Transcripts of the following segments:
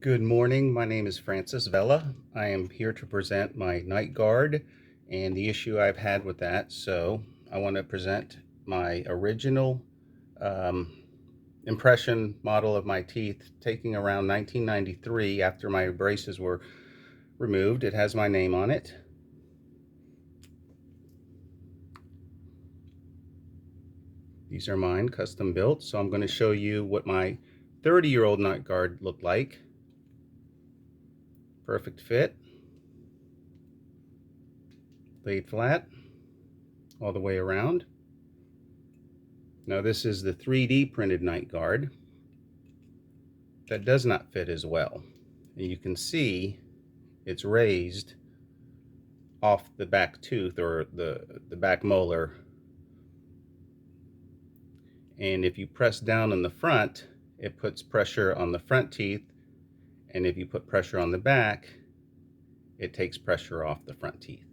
Good morning. My name is Francis Vella. I am here to present my Nightguard and the issue I've had with that. So I want to present my original impression model of my teeth taking around 1993 after my braces were removed. It has my name on it. These are mine, custom built. So I'm going to show you what my 30-year-old Nightguard looked like. Perfect fit. Laid flat all the way around. Now this is the 3D printed Nightguard that does not fit as well. And you can see it's raised off the back tooth, or the back molar. And if you press down on the front, it puts pressure on the front teeth. And if you put pressure on the back, it takes pressure off the front teeth.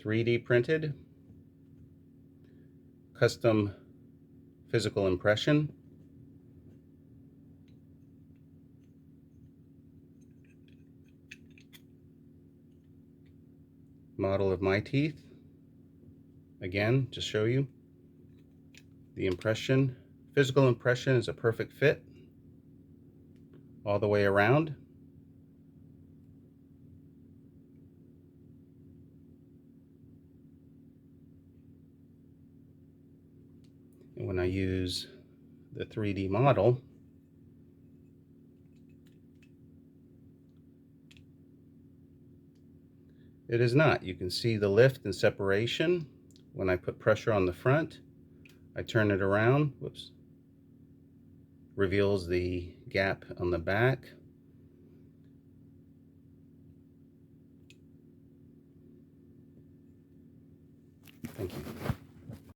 (3D printed), custom physical impression, model of my teeth. Again, to show you the impression. Physical impression is a perfect fit all the way around. And when I use the 3D model, it is not. You can see the lift and separation. When I put pressure on the front, I turn it around, whoops, reveals the gap on the back. Thank you.